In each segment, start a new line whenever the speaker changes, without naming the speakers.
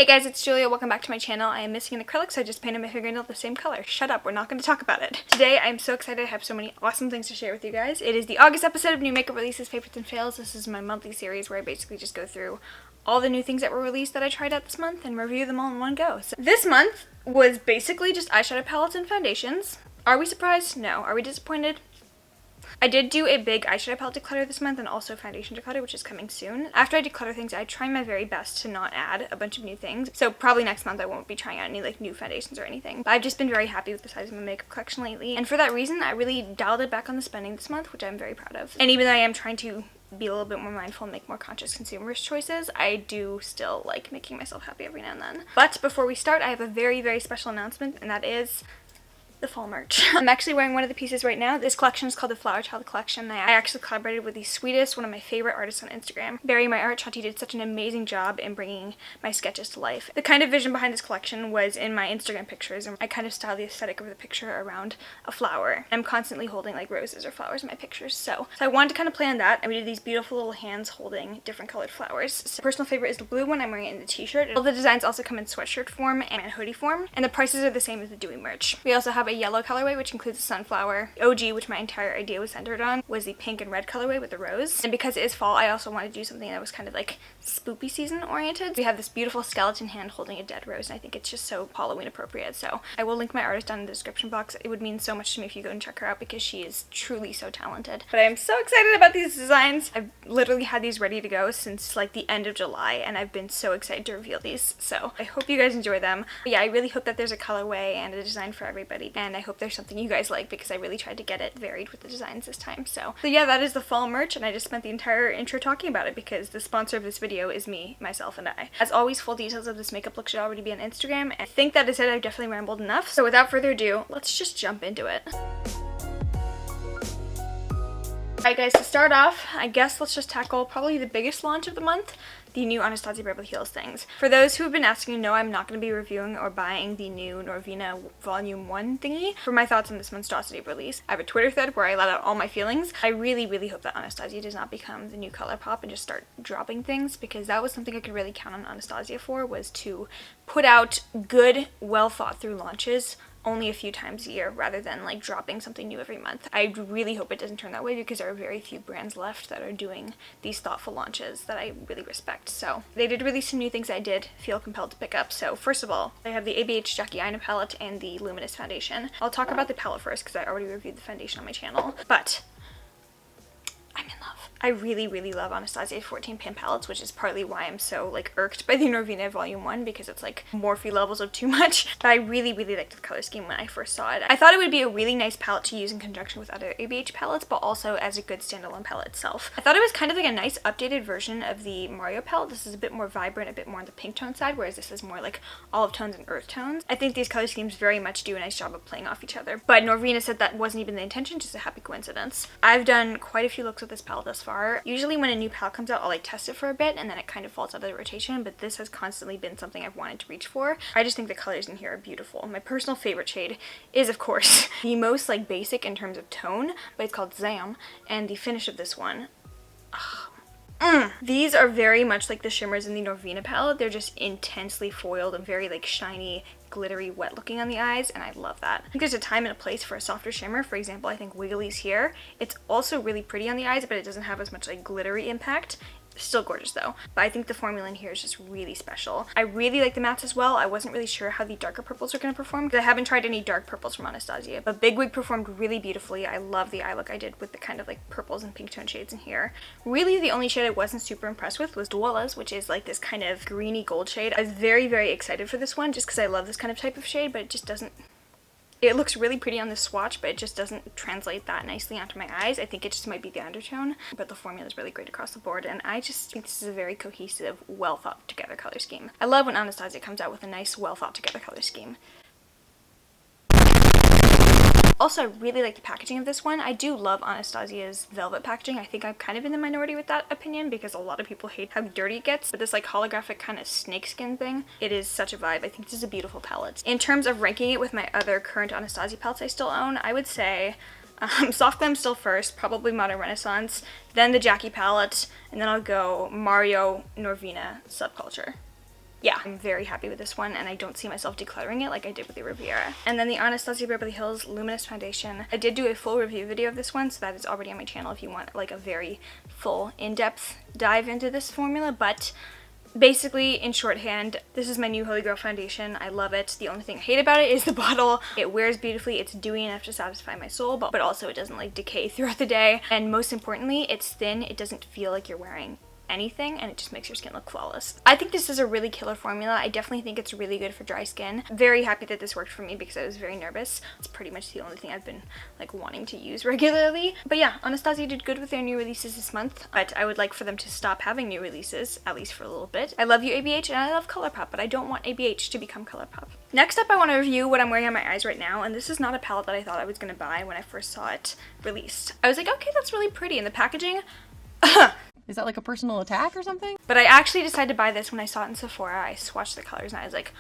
guys, it's Julia. Welcome back to my channel. I am missing an acrylic, so I just painted my fingernail the same color. Shut up, we're not going to talk about it. Today, I'm so excited. I have so many awesome things to share with you guys. It is the August episode of New Makeup Releases, Favorites, and Fails. This is my monthly series where I basically just go through all the new things that were released that I tried out this month and review them all in one go. So this month was basically just eyeshadow palettes and foundations. Are we surprised? No. Are we disappointed? I did do a big eyeshadow palette declutter this month and also foundation declutter, which is coming soon. After I declutter things, I try my very best to not add a bunch of new things. So probably next month I won't be trying out any like new foundations or anything. But I've just been very happy with the size of my makeup collection lately. And for that reason, I really dialed it back on the spending this month, which I'm very proud of. And even though I am trying to be a little bit more mindful and make more conscious consumerist choices, I do still like making myself happy every now and then. But before we start, I have a very, very special announcement, and that is the fall merch. I'm actually wearing one of the pieces right now. This collection is called the Flower Child Collection. I actually collaborated with the sweetest, one of my favorite artists on Instagram. Barry, my art, Shanti, did such an amazing job in bringing my sketches to life. The kind of vision behind this collection was in my Instagram pictures, and I kind of styled the aesthetic of the picture around a flower. I'm constantly holding like roses or flowers in my pictures, so I wanted to kind of play on that. I did these beautiful little hands holding different colored flowers. So personal favorite is the blue one. I'm wearing it in the t-shirt. All the designs also come in sweatshirt form and hoodie form, and the prices are the same as the Dewy merch. We also have a yellow colorway, which includes the sunflower. OG, which my entire idea was centered on, was the pink and red colorway with the rose. And because it is fall, I also wanted to do something that was kind of like spoopy season oriented. We have this beautiful skeleton hand holding a dead rose, and I think it's just so Halloween appropriate. So I will link my artist down in the description box. It would mean so much to me if you go and check her out because she is truly so talented. But I'm so excited about these designs. I've literally had these ready to go since like the end of July, and I've been so excited to reveal these. So I hope you guys enjoy them. But yeah, I really hope that there's a colorway and a design for everybody, and I hope there's something you guys like because I really tried to get it varied with the designs this time. So yeah, that is the fall merch, and I just spent the entire intro talking about it because the sponsor of this video is me, myself, and I. As always, full details of this makeup look should already be on Instagram. I think that is it. I've definitely rambled enough. So without further ado, let's just jump into it. Alright guys, to start off, I guess let's just tackle probably the biggest launch of the month, the new Anasazi Beverly Hills things. For those who have been asking, no, I'm not going to be reviewing or buying the new Norvina Volume 1 thingy for my thoughts on this monstrosity of release. I have a Twitter thread where I let out all my feelings. I really, really hope that Anastasia does not become the new ColourPop and just start dropping things, because that was something I could really count on Anastasia for, was to put out good, well thought through launches only a few times a year rather than like dropping something new every month. I really hope it doesn't turn that way because there are very few brands left that are doing these thoughtful launches that I really respect. So they did release some new things I did feel compelled to pick up. So first of all, I have the ABH Jackie Aina palette and the Luminous foundation. I'll talk about the palette first because I already reviewed the foundation on my channel, but I'm in love. I really, really love Anastasia's 14 pan palettes, which is partly why I'm so like irked by the Norvina Volume 1 because it's like Morphe levels of too much. But I really, really liked the color scheme when I first saw it. I thought it would be a really nice palette to use in conjunction with other ABH palettes, but also as a good standalone palette itself. I thought it was kind of like a nice updated version of the Mario palette. This is a bit more vibrant, a bit more on the pink tone side, whereas this is more like olive tones and earth tones. I think these color schemes very much do a nice job of playing off each other, but Norvina said that wasn't even the intention, just a happy coincidence. I've done quite a few looks with this palette thus far. Usually when a new palette comes out, I'll like test it for a bit and then it kind of falls out of the rotation, but this has constantly been something I've wanted to reach for. I just think the colors in here are beautiful. My personal favorite shade is, of course, the most like basic in terms of tone, but it's called Zam, and the finish of this one, these are very much like the shimmers in the Norvina palette. They're just intensely foiled and very like shiny, glittery, wet looking on the eyes, and I love that. I think there's a time and a place for a softer shimmer. For example, I think Wiggly's here. It's also really pretty on the eyes, but it doesn't have as much like glittery impact. Still gorgeous though, but I think the formula in here is just really special. I really like the mattes as well. I wasn't really sure how the darker purples are going to perform because I haven't tried any dark purples from Anastasia, but Big Wig performed really beautifully. I love the eye look I did with the kind of like purples and pink tone shades in here. Really the only shade I wasn't super impressed with was Duola's, which is like this kind of greeny gold shade. I was very, very excited for this one just because I love this kind of type of shade, but it just doesn't. It looks really pretty on this swatch, but it just doesn't translate that nicely onto my eyes. I think it just might be the undertone, but the formula is really great across the board, and I just think this is a very cohesive, well thought together color scheme. I love when Anastasia comes out with a nice, well thought together color scheme. Also, I really like the packaging of this one. I do love Anastasia's velvet packaging. I think I'm kind of in the minority with that opinion because a lot of people hate how dirty it gets, but this like holographic kind of snakeskin thing, it is such a vibe. I think this is a beautiful palette. In terms of ranking it with my other current Anastasia palettes I still own, I would say Soft Glam still first, probably Modern Renaissance, then the Jackie palette, and then I'll go Mario, Norvina, Subculture. yeah, I'm very happy with this one, and I don't see myself decluttering it like I did with the Riviera. And then the Anasazi Beverly Hills Luminous Foundation. I did do a full review video of this one, so that is already on my channel if you want like a very full in-depth dive into this formula, but basically, in shorthand, this is my new Holy Grail foundation. I love it. The only thing I hate about it is the bottle. It wears beautifully. It's dewy enough to satisfy my soul, but also it doesn't like decay throughout the day. And most importantly, it's thin. It doesn't feel like you're wearing anything, and it just makes your skin look flawless. I think this is a really killer formula. I definitely think it's really good for dry skin. Very happy that this worked for me because I was very nervous. It's pretty much the only thing I've been like wanting to use regularly. But yeah, Anasazi did good with their new releases this month, but I would like for them to stop having new releases, at least for a little bit. I love you, ABH, and I love ColourPop, but I don't want ABH to become ColourPop. Next up, I want to review what I'm wearing on my eyes right now, and this is not a palette that I thought I was going to buy when I first saw it released. I was like, okay, that's really pretty, and the packaging
is that like a personal attack or something?
But I actually decided to buy this when I saw it in Sephora. I swatched the colors and I was like,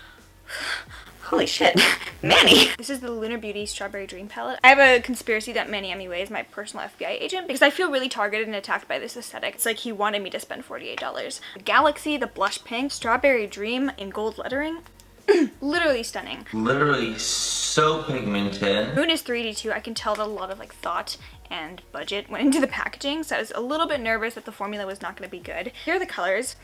holy shit, Manny! This is the Lunar Beauty Strawberry Dream Palette. I have a conspiracy that Manny Emiway is my personal FBI agent because I feel really targeted and attacked by this aesthetic. It's like he wanted me to spend $48. Galaxy, the blush pink, Strawberry Dream in gold lettering. Literally stunning.
Literally so pigmented.
Moon is 3D too. I can tell that a lot of like thought and budget went into the packaging, so I was a little bit nervous that the formula was not going to be good. Here are the colors.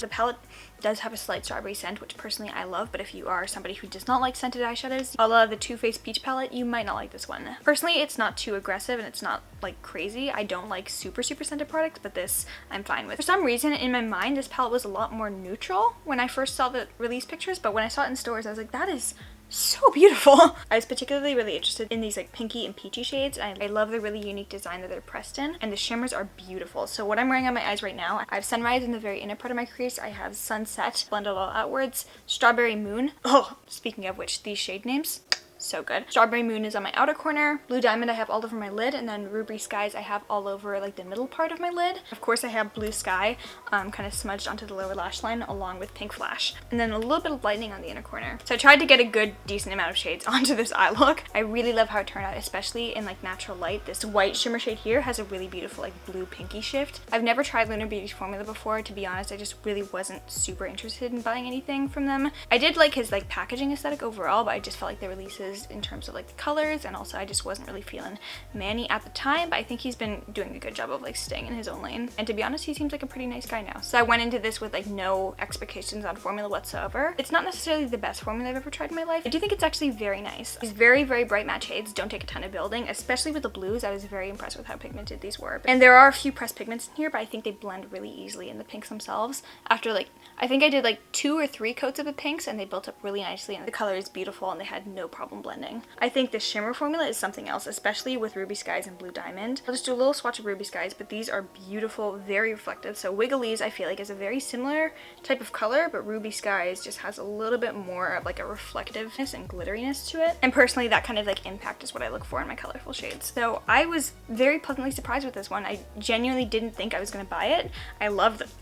The palette does have a slight strawberry scent, which personally I love, but if you are somebody who does not like scented eyeshadows, a la the Too Faced Peach palette, you might not like this one. Personally, it's not too aggressive and it's not like crazy. I don't like super scented products, but this I'm fine with. For some reason, in my mind, this palette was a lot more neutral when I first saw the release pictures, but when I saw it in stores, I was like, that is so beautiful. I was particularly really interested in these like pinky and peachy shades. I love the really unique design that they're pressed in, and the shimmers are beautiful. So what I'm wearing on my eyes right now, I have Sunrise in the very inner part of my crease. I have Sunset blended all outwards, Strawberry Moon. Oh, speaking of which, these shade names, so good. Strawberry Moon is on my outer corner. Blue Diamond I have all over my lid, and then Ruby Skies I have all over like the middle part of my lid. Of course I have Blue Sky kind of smudged onto the lower lash line along with Pink Flash, and then a little bit of lightning on the inner corner. So I tried to get a good decent amount of shades onto this eye look. I really love how it turned out, especially in like natural light. This white shimmer shade here has a really beautiful like blue pinky shift. I've never tried Lunar Beauty's formula before, to be honest. I just really wasn't super interested in buying anything from them. I did like his like packaging aesthetic overall, but I just felt like the releases in terms of like the colors, and also I just wasn't really feeling Manny at the time, but I think he's been doing a good job of like staying in his own lane, and to be honest, he seems like a pretty nice guy now. So I went into this with like no expectations on formula whatsoever. It's not necessarily the best formula I've ever tried in my life. I do think it's actually very nice. These very bright matte shades don't take a ton of building, especially with the blues. I was very impressed with how pigmented these were, and there are a few pressed pigments in here, but I think they blend really easily in the pinks themselves. After like, I think I did like 2 or 3 coats of the pinks, and they built up really nicely, and the color is beautiful, and they had no problem blending. I think the shimmer formula is something else, especially with Ruby Skies and Blue Diamond. I'll just do a little swatch of Ruby Skies, but these are beautiful, very reflective. So Wiggly's I feel like is a very similar type of color, but Ruby Skies just has a little bit more of like a reflectiveness and glitteriness to it. And personally, that kind of like impact is what I look for in my colorful shades. So I was very pleasantly surprised with this one. I genuinely didn't think I was going to buy it. I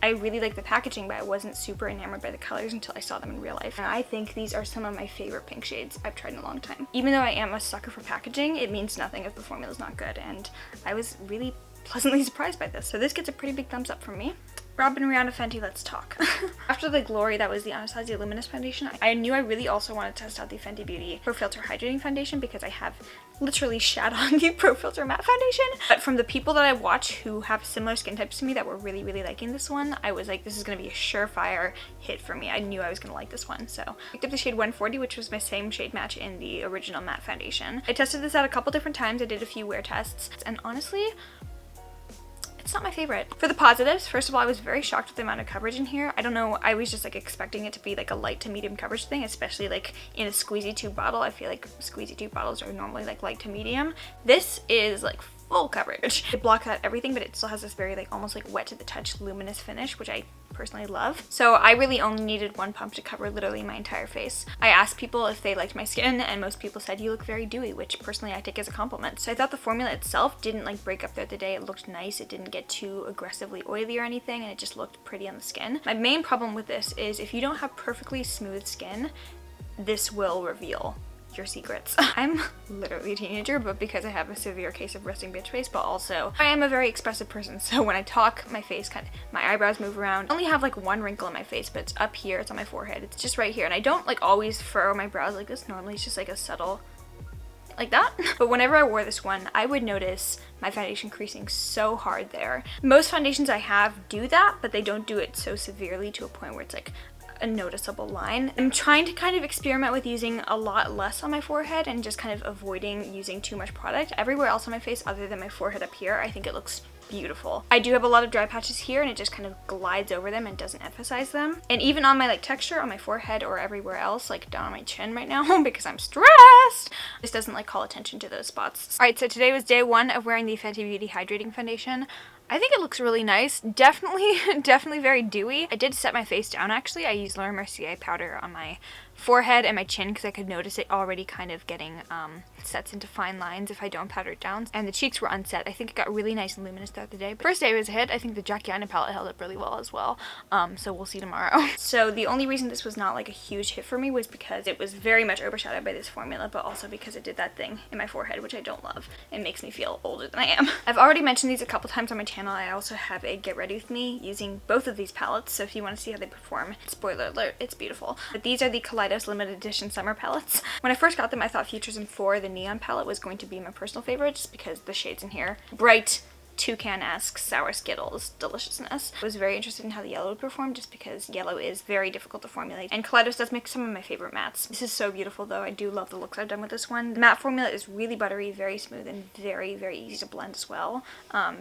really like the packaging, but I wasn't super enamored by the colors until I saw them in real life. And I think these are some of my favorite pink shades I've tried in a long time. Even though I am a sucker for packaging, it means nothing if the formula is not good, and I was really pleasantly surprised by this. So this gets a pretty big thumbs up from me. Robin Rihanna Fenty, let's talk. After the Glory, that was the Anasazi Luminous foundation, I knew I really also wanted to test out the Fenty Beauty Pro Filter Hydrating Foundation because I have literally shat on the Pro Filter Matte Foundation. But from the people that I watch who have similar skin types to me that were really liking this one, I was like, this is going to be a surefire hit for me. I knew I was going to like this one. So I picked up the shade 140, which was my same shade match in the original matte foundation. I tested this out a couple different times. I did a few wear tests, and honestly, it's not my favorite. For the positives, first of all, I was very shocked with the amount of coverage in here. I don't know, I was just like expecting it to be like a light to medium coverage thing, especially like in a squeezy tube bottle. I feel like squeezy tube bottles are normally like light to medium. This is like full coverage. It blocks out everything, but it still has this very like almost like wet to the touch luminous finish, which I personally love. So I really only needed one pump to cover literally my entire face. I asked people if they liked my skin, and most people said you look very dewy, which personally I take as a compliment. So I thought the formula itself didn't like break up throughout the day. It looked nice. It didn't get too aggressively oily or anything, and it just looked pretty on the skin. My main problem with this is if you don't have perfectly smooth skin, this will reveal your secrets. I'm literally a teenager, but because I have a severe case of resting bitch face, but also I am a very expressive person, so when I talk, my face my eyebrows move around. I only have like one wrinkle in my face, but it's up here, it's on my forehead, it's just right here, and I don't like always furrow my brows like this. Normally it's just like a subtle like that. But whenever I wore this one, I would notice my foundation creasing so hard there. Most foundations I have do that, but they don't do it so severely to a point where it's like a noticeable line. I'm trying to kind of experiment with using a lot less on my forehead and just kind of avoiding using too much product. Everywhere else on my face other than my forehead up here, I think it looks beautiful. I do have a lot of dry patches here and it just kind of glides over them and doesn't emphasize them. And even on my like texture on my forehead or everywhere else, like down on my chin right now because I'm stressed, this doesn't like call attention to those spots. Alright, so today was day 1 of wearing the Fenty Beauty Hydrating Foundation. I think it looks really nice. Definitely very dewy. I did set my face down actually. I used Laura Mercier powder on my forehead and my chin because I could notice it already kind of getting sets into fine lines if I don't powder it down. And the cheeks were unset. I think it got really nice and luminous throughout the day. But first day was a hit. I think the Jackie Aina palette held up really well as well. So we'll see tomorrow. So the only reason this was not like a huge hit for me was because it was very much overshadowed by this formula, but also because it did that thing in my forehead, which I don't love. It makes me feel older than I am. I've already mentioned these a couple times on my channel. I also have a get ready with me using both of these palettes, so if you want to see how they perform, spoiler alert, it's beautiful. But these are the Kaleidos limited edition summer palettes. When I first got them, I thought Futures in 4, the neon palette, was going to be my personal favorite just because the shades in here, bright, toucan-esque sour Skittles deliciousness. I was very interested in how the yellow would perform just because yellow is very difficult to formulate, and Kaleidos does make some of my favorite mattes. This is so beautiful though. I do love the looks I've done with this one. The matte formula is really buttery, very smooth, and very easy to blend as well.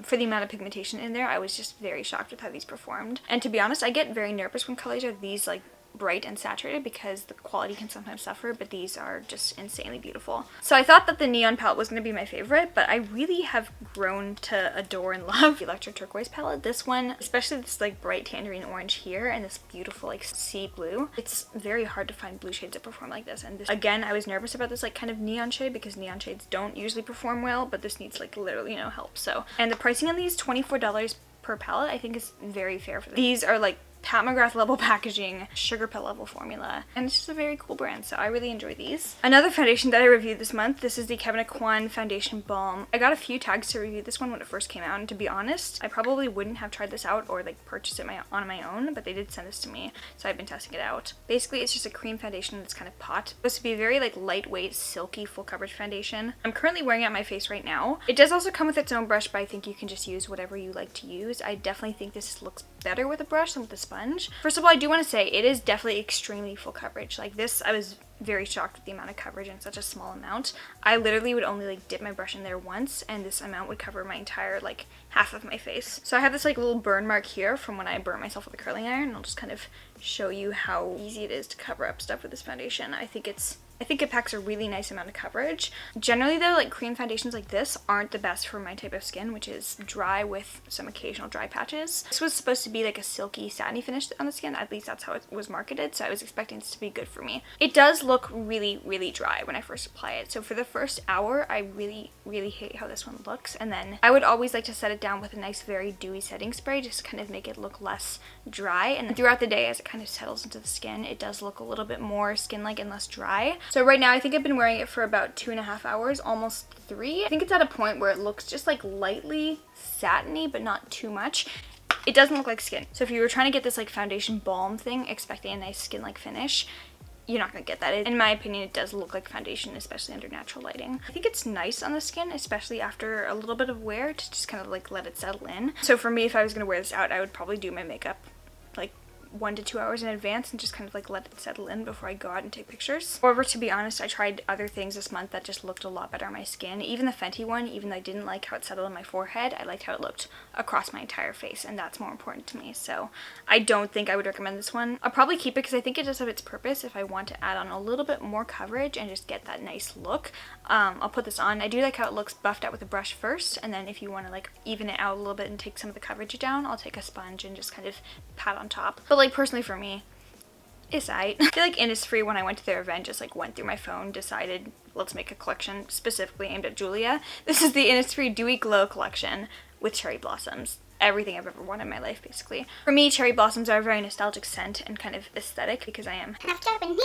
For the amount of pigmentation in there, I was just very shocked with how these performed. And to be honest, I get very nervous when colors are these like bright and saturated because the quality can sometimes suffer, but these are just insanely beautiful. So I thought that the neon palette was going to be my favorite, but I really have grown to adore and love the Electro Turquoise palette. This one, especially this like bright tangerine orange here and this beautiful like sea blue. It's very hard to find blue shades that perform like this, and this, again, I was nervous about this like kind of neon shade because neon shades don't usually perform well, but this needs like literally no help. So, and the pricing on these, $24 per palette, I think is very fair for them. These are like Pat McGrath level packaging, sugar pill level formula, and it's just a very cool brand, so I really enjoy these. Another foundation that I reviewed this month, this is the Kevyn Aucoin Foundation Balm. I got a few tags to review this one when it first came out, and to be honest, I probably wouldn't have tried this out or like purchased it on my own, but they did send this to me, so I've been testing it out. Basically, it's just a cream foundation that's kind of pot. It's supposed to be a very like lightweight, silky, full coverage foundation. I'm currently wearing it on my face right now. It does also come with its own brush, but I think you can just use whatever you like to use. I definitely think this looks better with a brush than with a sponge. First of all, I do want to say it is definitely extremely full coverage. Like this, I was very shocked with the amount of coverage in such a small amount. I literally would only like dip my brush in there once and this amount would cover my entire like half of my face. So I have this like little burn mark here from when I burned myself with a curling iron, and I'll just kind of show you how easy it is to cover up stuff with this foundation. I think it packs a really nice amount of coverage. Generally though, like cream foundations like this aren't the best for my type of skin, which is dry with some occasional dry patches. This was supposed to be like a silky, satiny finish on the skin, at least that's how it was marketed, so I was expecting this to be good for me. It does look really dry when I first apply it, so for the first hour, I really hate how this one looks, and then I would always like to set it down with a nice, very dewy setting spray, just to kind of make it look less dry, and then throughout the day, as it kind of settles into the skin, it does look a little bit more skin-like and less dry. So right now, I think I've been wearing it for about 2.5 hours, almost 3. I think it's at a point where it looks just like lightly satiny, but not too much. It doesn't look like skin. So if you were trying to get this like foundation balm thing, expecting a nice skin-like finish, you're not gonna get that. In my opinion, it does look like foundation, especially under natural lighting. I think it's nice on the skin, especially after a little bit of wear, to just kind of like let it settle in. So for me, if I was gonna wear this out, I would probably do my makeup like 1 to 2 hours in advance and just kind of like let it settle in before I go out and take pictures. However, to be honest, I tried other things this month that just looked a lot better on my skin. Even the Fenty one, even though I didn't like how it settled on my forehead, I liked how it looked across my entire face, and that's more important to me. So I don't think I would recommend this one. I'll probably keep it because I think it does have its purpose if I want to add on a little bit more coverage and just get that nice look. I'll put this on. I do like how it looks buffed out with a brush first, and then if you want to like even it out a little bit and take some of the coverage down, I'll take a sponge and just kind of pat on top. But like personally for me, it's aight. I feel like Innisfree, when I went to their event, just like went through my phone, decided let's make a collection specifically aimed at Julia. This is the Innisfree Dewy Glow collection with cherry blossoms. everything I've ever wanted in my life, basically. For me, cherry blossoms are a very nostalgic scent and kind of aesthetic because I am half Japanese.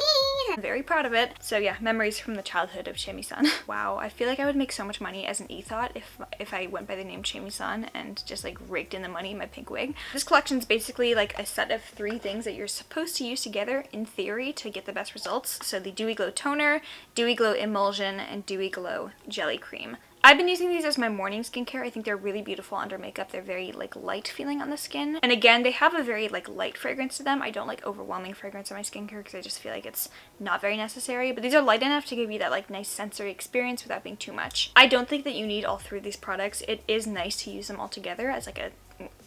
I'm very proud of it. So yeah, memories from the childhood of Chemi-san. Wow, I feel like I would make so much money as an e-thought if I went by the name Chemi-san and just like raked in the money in my pink wig. This collection is basically like a set of 3 things that you're supposed to use together in theory to get the best results. So the Dewy Glow Toner, Dewy Glow Emulsion, and Dewy Glow Jelly Cream. I've been using these as my morning skincare. I think they're really beautiful under makeup. They're very like light feeling on the skin. And again, they have a very like light fragrance to them. I don't like overwhelming fragrance on my skincare because I just feel like it's not very necessary. But these are light enough to give you that like nice sensory experience without being too much. I don't think that you need all 3 of these products. It is nice to use them all together as like a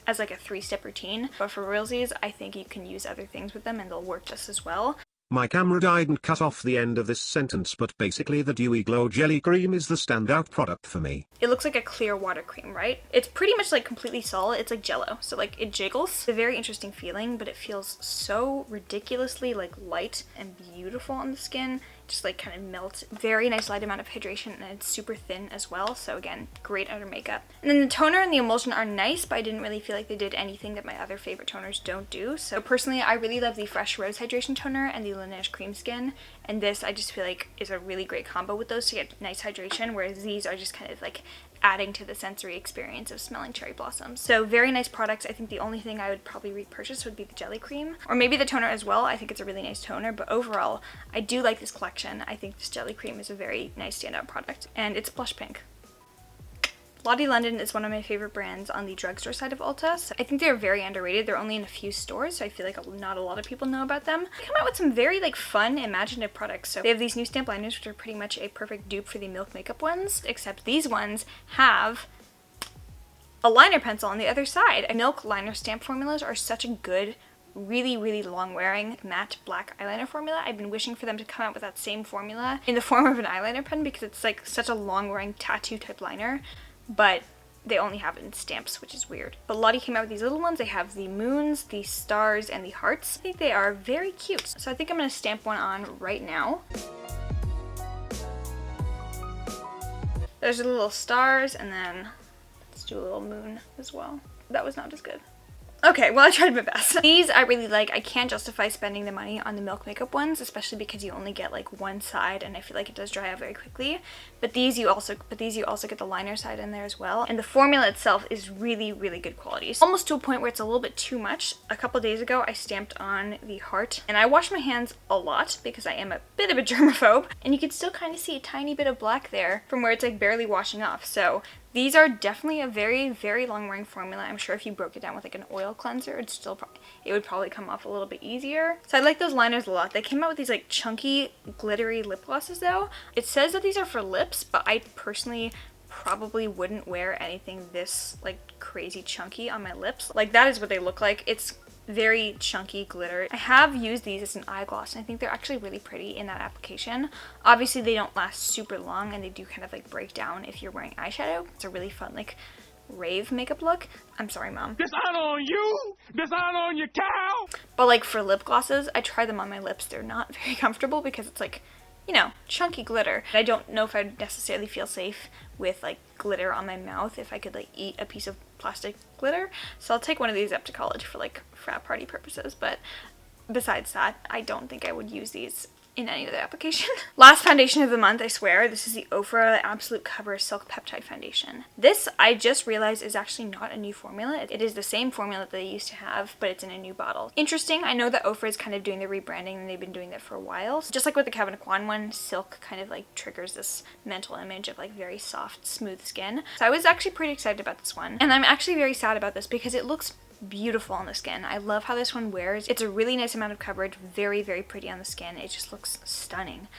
3-step routine. But for realsies, I think you can use other things with them and they'll work just as well.
My camera died and cut off the end of this sentence, but basically the Dewy Glow Jelly Cream is the standout product for me.
It looks like a clear water cream, right? It's pretty much like completely solid. It's like jello, so like it jiggles. It's a very interesting feeling, but it feels so ridiculously like light and beautiful on the skin. Just like kind of melts. Very nice light amount of hydration, and it's super thin as well, so again, great under makeup. And then the toner and the emulsion are nice, but I didn't really feel like they did anything that my other favorite toners don't do. So personally, I really love the Fresh Rose Hydration Toner and the Luminous Cream Skin, and this I just feel like is a really great combo with those to get nice hydration, whereas these are just kind of like adding to the sensory experience of smelling cherry blossoms. So very nice products. I think the only thing I would probably repurchase would be the jelly cream, or maybe the toner as well. I think it's a really nice toner, but overall I do like this collection. I think this jelly cream is a very nice standout product, and it's blush pink. Lottie London is one of my favorite brands on the drugstore side of Ulta. So I think they're very underrated. They're only in a few stores, so I feel like not a lot of people know about them. They come out with some very like fun, imaginative products. So they have these new stamp liners, which are pretty much a perfect dupe for the Milk Makeup ones, except these ones have a liner pencil on the other side. Milk liner stamp formulas are such a good, really long wearing matte black eyeliner formula. I've been wishing for them to come out with that same formula in the form of an eyeliner pen because it's like such a long wearing tattoo type liner, but they only have it in stamps, which is weird. But Lottie came out with these little ones. They have the moons, the stars, and the hearts. I think they are very cute. So I think I'm going to stamp one on right now. There's the little stars, and then let's do a little moon as well. That was not as good. Okay, well I tried my best. These I really like. I can't justify spending the money on the Milk Makeup ones, especially because you only get like one side and I feel like it does dry out very quickly. But these you also get the liner side in there as well. And the formula itself is really good quality. Almost to a point where it's a little bit too much. A couple days ago I stamped on the heart and I wash my hands a lot because I am a bit of a germaphobe. And you can still kind of see a tiny bit of black there from where it's like barely washing off. So these are definitely a very long wearing formula. I'm sure if you broke it down with like an oil cleanser, it would probably come off a little bit easier. So I like those liners a lot. They came out with these like chunky glittery lip glosses though. It says that these are for lips, but I personally probably wouldn't wear anything this like crazy chunky on my lips. Like that is what they look like. It's very chunky glitter. I have used these as an eye gloss and I think they're actually really pretty in that application. Obviously they don't last super long and they do kind of like break down if you're wearing eyeshadow. It's a really fun like rave makeup look. I'm sorry, Mom.
Dishonor on you! Dishonor on your cow!
But like for lip glosses, I try them on my lips. They're not very comfortable because it's like, you know, chunky glitter. I don't know if I'd necessarily feel safe with like glitter on my mouth if I could like eat a piece of plastic glitter. So I'll take one of these up to college for like frat party purposes, but besides that, I don't think I would use these in any other application. Last foundation of the month, I swear. This is the Oprah Absolute Cover Silk Peptide Foundation. This, I just realized, is actually not a new formula. It is the same formula that they used to have, but it's in a new bottle. Interesting. I know that Oprah is kind of doing the rebranding and they've been doing that for a while. So just like with the Kevin Kwan one, silk kind of like triggers this mental image of like very soft, smooth skin. So I was actually pretty excited about this one. And I'm actually very sad about this because it looks beautiful on the skin. I love how this one wears. It's a really nice amount of coverage, very pretty on the skin. It just looks stunning.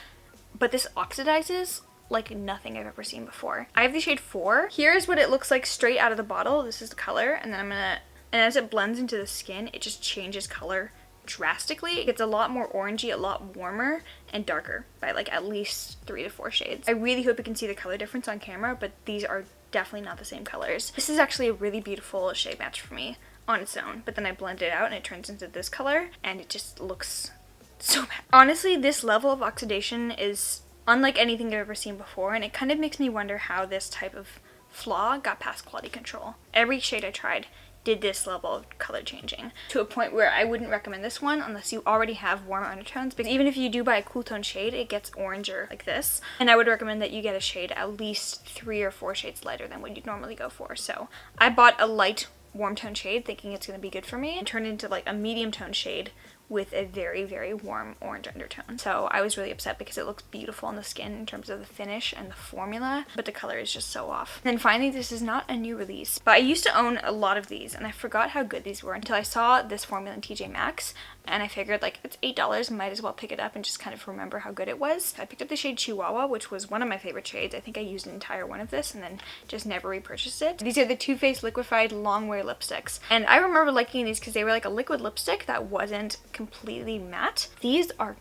But this oxidizes like nothing I've ever seen before. I have the shade 4. Here's what it looks like straight out of the bottle. This is the color, and then and as it blends into the skin, it just changes color drastically. It gets a lot more orangey, a lot warmer, and darker by like at least 3 to 4 shades. I really hope you can see the color difference on camera, but these are definitely not the same colors. This is actually a really beautiful shade match for me on its own, but then I blend it out and it turns into this color and it just looks so bad. Honestly, this level of oxidation is unlike anything I've ever seen before, and it kind of makes me wonder how this type of flaw got past quality control. Every shade I tried did this level of color changing to a point where I wouldn't recommend this one unless you already have warm undertones, because even if you do buy a cool tone shade, it gets oranger like this, and I would recommend that you get a shade at least 3 or 4 shades lighter than what you'd normally go for. So I bought a light warm tone shade thinking it's going to be good for me, and turned into like a medium tone shade with a very, very warm orange undertone. So I was really upset because it looks beautiful on the skin in terms of the finish and the formula, but the color is just so off. And then finally, this is not a new release, but I used to own a lot of these and I forgot how good these were until I saw this formula in TJ Maxx, and I figured like it's $8, might as well pick it up and just kind of remember how good it was. I picked up the shade Chihuahua, which was one of my favorite shades. I think I used an entire one of this and then just never repurchased it. These are the Too Faced Liquefied Longwear lipsticks, and I remember liking these because they were like a liquid lipstick that wasn't completely matte. These are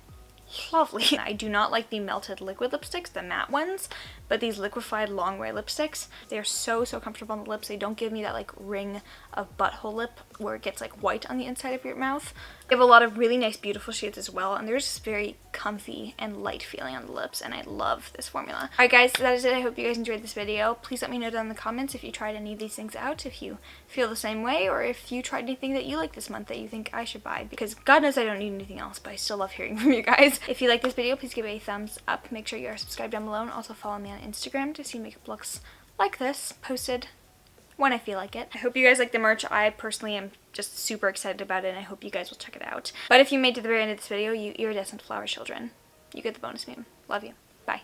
lovely. I do not like the melted liquid lipsticks, the matte ones, but these liquefied longwear lipsticks, they're so comfortable on the lips. They don't give me that like ring of butthole lip where it gets like white on the inside of your mouth. They have a lot of really nice beautiful shades as well, and they're just very comfy and light feeling on the lips, and I love this formula. Alright guys, that is it. I hope you guys enjoyed this video. Please let me know down in the comments if you tried any of these things out, if you feel the same way, or if you tried anything that you like this month that you think I should buy, because God knows I don't need anything else, but I still love hearing from you guys. If you like this video, please give it a thumbs up. Make sure you are subscribed down below, and also follow me on Instagram to see makeup looks like this posted when I feel like it. I hope you guys like the merch. I personally am just super excited about it, and I hope you guys will check it out. But if you made it to the very end of this video, you iridescent flower children, you get the bonus meme. Love you. Bye.